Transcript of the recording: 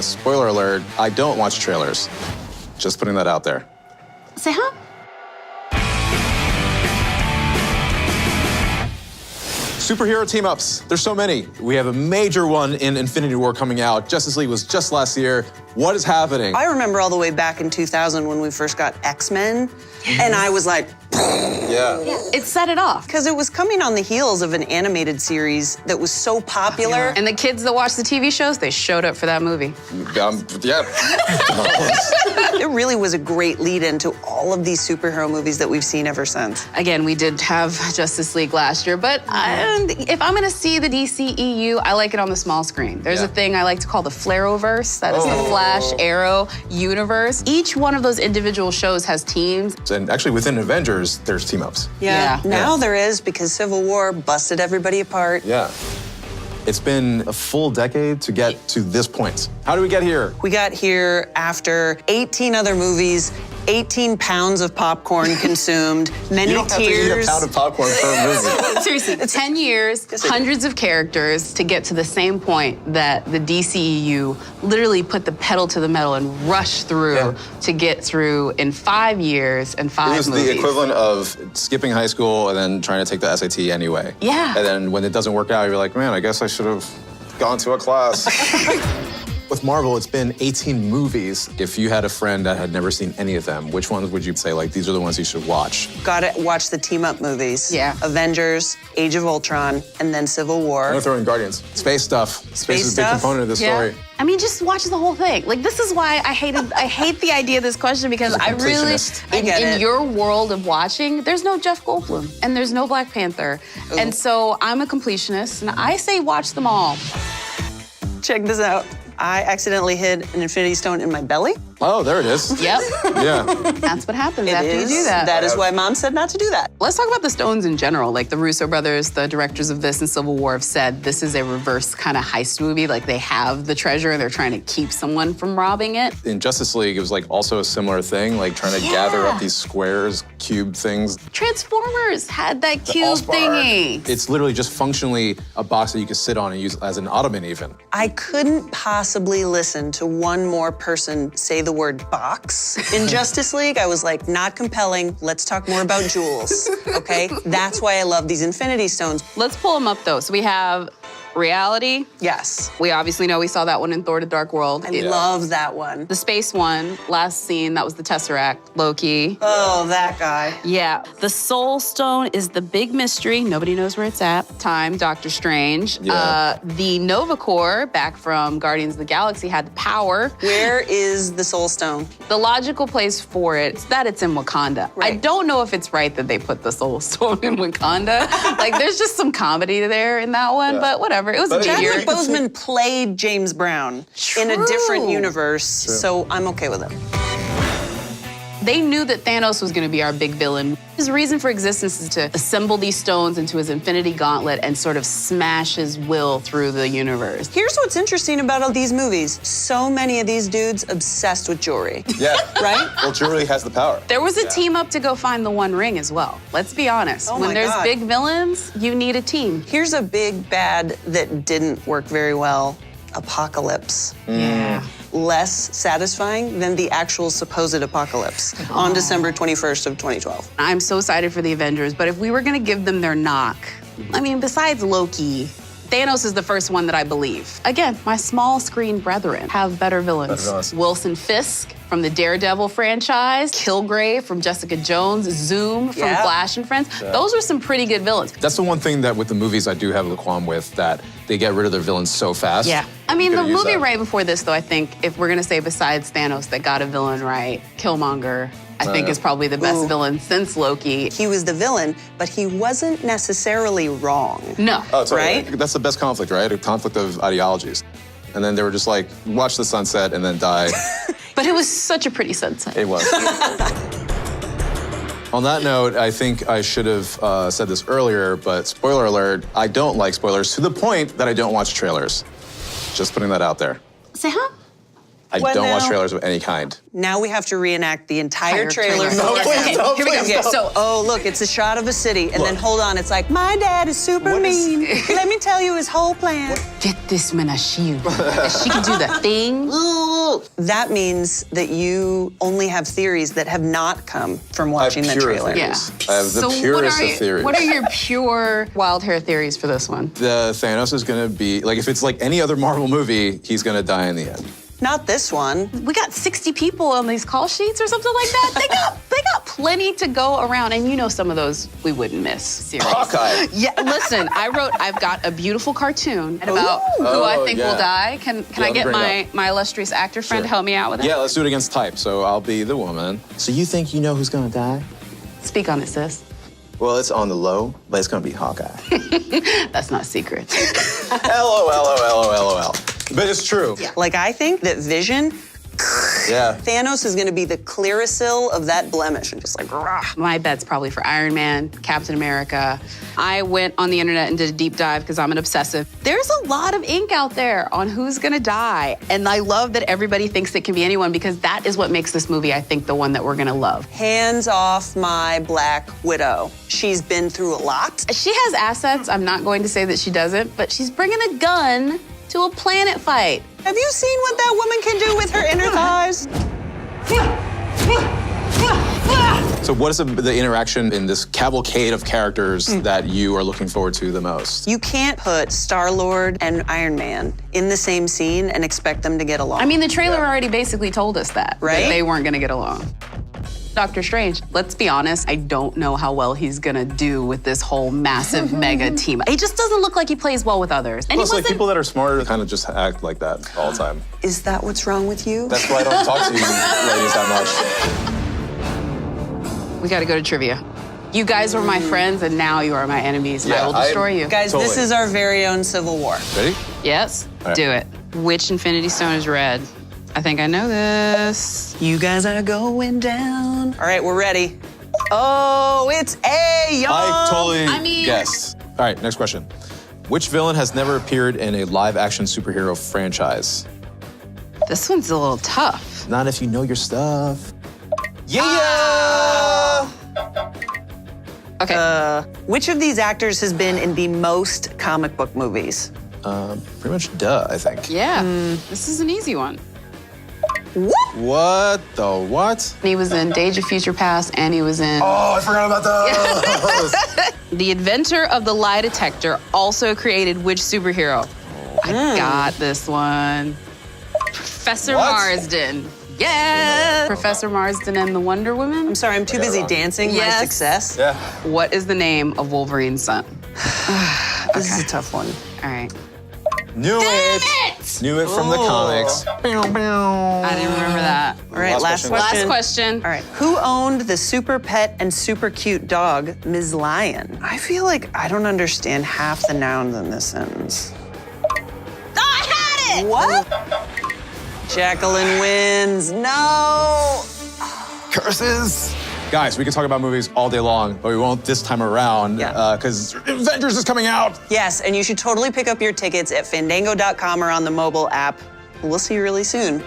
Spoiler alert, I don't watch trailers. Just putting that out there. Say huh? Superhero team-ups, there's so many. We have a major one in Infinity War coming out. Justice League was just last year. What is happening? I remember all the way back in 2000 when we first got X-Men, and I was like, Yeah. It set it off. because it was coming on the heels of an animated series that was so popular. And the kids that watch the TV shows, they showed up for that movie. Yeah. It really was a great lead-in to all of these superhero movies that we've seen ever since. Again, we did have Justice League last year, but if I'm gonna see the DCEU, I like it on the small screen. There's a thing I like to call the Flareoverse. That is the Flash, Arrow universe. Each one of those individual shows has teams. And actually within Avengers, there's team-ups. Yeah. Now there is, because Civil War busted everybody apart. Yeah. It's been a full decade to get to this point. How do we get here? We got here after 18 other movies, 18 pounds of popcorn consumed, many You don't have to eat tears. a pound of popcorn for a movie. Seriously, 10 years, hundreds of characters to get to the same point that the DCEU literally put the pedal to the metal and rushed through to get through in 5 years and 5 It was movies. the equivalent of skipping high school and then trying to take the SAT anyway. Yeah. And then when it doesn't work out, you're like, man, I guess I should have gone to a class. With Marvel, it's been 18 movies. If you had a friend that had never seen any of them, which ones would you say, like, these are the ones you should watch? Gotta watch the team-up movies. Yeah. Avengers, Age of Ultron, and then Civil I'm War. gonna throw in Guardians. Space stuff. Space is a big stuff? component of this story. I mean, just watch the whole thing. Like, this is why I hate the idea of this question, because As a I really, completionist. I get in it. your world of watching, there's no Jeff Goldblum and there's no Black Panther. And so I'm a completionist and I say watch them all. Check this out. I accidentally hid an Infinity Stone in my belly. Oh, there it is. Yep, Yeah. that's what happens It after is. you do that. That is why Mom said not to do that. Let's talk about the Stones in general. Like the Russo brothers, the directors of this and Civil War have said this is a reverse kind of heist movie. Like they have the treasure and they're trying to keep someone from robbing it. In Justice League, it was like also a similar thing, like trying to gather up these squares, cube things. Transformers had that cube All-Spark. thingy. It's literally just functionally a box that you can sit on and use as an ottoman even. I couldn't possibly listen to one more person say the word box in Justice League. I was like, not compelling. Let's talk more about jewels, okay? That's why I love these Infinity Stones. Let's pull them up though. So we have Reality. Yes. We obviously know we saw that one in Thor: The Dark World. I love that one. The space one, last scene, that was the Tesseract, Loki. Oh, that guy. Yeah. The Soul Stone is the big mystery. Nobody knows where it's at. Time, Doctor Strange. Yeah. The Nova Corps, back from Guardians of the Galaxy, had the power. Where is the Soul Stone? The logical place for it is that it's in Wakanda. I Right. don't know if it's right that they put the Soul Stone in Wakanda. Like, there's just some comedy there in that one, but whatever. It was But weird. Chadwick Boseman played James Brown in a different True. universe, so I'm okay with it. They knew that Thanos was going to be our big villain. His reason for existence is to assemble these stones into his Infinity Gauntlet and sort of smash his will through the universe. Here's what's interesting about all these movies. So many of these dudes obsessed with jewelry, Yeah. right? Well, jewelry has the power. There was a team up to go find the One Ring as well. Let's be honest. Oh when my there's God. big villains, you need a team. Here's a big bad that didn't work very well. Apocalypse. Yeah. Less satisfying than the actual supposed apocalypse on December 21st of 2012. I'm so excited for the Avengers, but if we were going to give them their knock, I mean, besides Loki, Thanos is the first one that I believe. Again, my small screen brethren have better villains. Better villains. Wilson Fisk from the Daredevil franchise, Kilgrave from Jessica Jones, Zoom from Yeah. Flash and Friends. Those are some pretty good villains. That's the one thing that with the movies I do have a qualm with, that they get rid of their villains so fast. Yeah. I mean, the Could've used movie that. right before this, though, I think, if we're gonna say besides Thanos that got a villain right, Killmonger, I think is probably the best Ooh. villain since Loki. He was the villain, but he wasn't necessarily wrong. No. Oh, totally. Right? That's the best conflict, right? A conflict of ideologies. And then they were just like, watch the sunset and then die. But it was such a pretty sunset. It was. On that note, I think I should have said this earlier, but spoiler alert, I don't like spoilers to the point that I don't watch trailers. Just putting that out there. Say, huh? I What don't watch now? trailers of any kind. Now we have to reenact the entire Entire trailer. trailer. for No, it. please don't, Here we go. please don't. So, oh, look, it's a shot of a city, and then Look. hold on, it's like, my dad is super What is- mean. Let me tell you his whole plan. Get this menashe. She can do the thing. That means that you only have theories that have not come from watching the pure trailer. theories. Yeah. I have the purest of theories. What are your pure wild hair theories for this one? The Thanos is gonna be, like, if it's like any other Marvel movie, he's gonna die in the end. Not this one. We got 60 people on these call sheets or something like that. They got plenty to go around, and you know some of those we wouldn't miss. Seriously. Hawkeye. Yeah, listen, I've got a beautiful cartoon about who I think will die. Can I let me get bring it up. my illustrious actor friend to Sure. help me out with it? Yeah, let's do it against type. So I'll be the woman. So you think you know who's gonna die? Speak on it, sis. Well, it's on the low, but it's gonna be Hawkeye. That's not secret. LOL. But it's true. Like, I think that Vision, Yeah. Thanos is gonna be the Clearasil of that blemish, and just like, rah. My bet's probably for Iron Man, Captain America. I went on the internet and did a deep dive because I'm an obsessive. There's a lot of ink out there on who's gonna die. And I love that everybody thinks it can be anyone because that is what makes this movie, I think, the one that we're gonna love. Hands off my Black Widow. She's been through a lot. She has assets. I'm not going to say that she doesn't, but she's bringing a gun to a planet fight. Have you seen what that woman can do with her inner thighs? So what is the interaction in this cavalcade of characters that you are looking forward to the most? You can't put Star-Lord and Iron Man in the same scene and expect them to get along. I mean, the trailer already basically told us that Right? they weren't gonna get along. Doctor Strange, let's be honest, I don't know how well he's gonna do with this whole massive mega team. He just doesn't look like he plays well with others. And Plus, he like, wasn't. people that are smarter kind of just act like that all the time. Is that what's wrong with you? That's why I don't talk to you ladies that much. We gotta go to trivia. You guys were my friends, and now you are my enemies, and I Yeah, will destroy you. Guys, this Totally. is our very own Civil War. Ready? Yes? All right. Do it. Which Infinity Stone is red? I think I know this. You guys are going down. All right, we're ready. Oh, it's A, y'all. I totally I mean- guessed. All right, next question. Which villain has never appeared in a live-action superhero franchise? This one's a little tough. Not if you know your stuff. Okay. Which of these actors has been in the most comic book movies? Pretty much duh, I think. Yeah, this is an easy one. What the what? He was in Days of Future Past, and he was in Oh, I forgot about those. The inventor of the lie detector also created which superhero? I got this one. Professor What? Marsden. Yeah. Professor Marsden and the Wonder Woman. I'm sorry, I'm too busy dancing my Yes. success. Yeah. What is the name of Wolverine's son? This is a tough one. All right. Knew it. Knew it from the comics. I didn't remember that. All right, last question. Last question. All right, who owned the super pet and super cute dog, Ms. Lion? I feel like I don't understand half the nouns in this sentence. Oh, I had it! What? Jacqueline wins. No. Curses. Guys, we can talk about movies all day long, but we won't this time around Yeah. because Avengers is coming out. Yes, and you should totally pick up your tickets at fandango.com or on the mobile app. We'll see you really soon.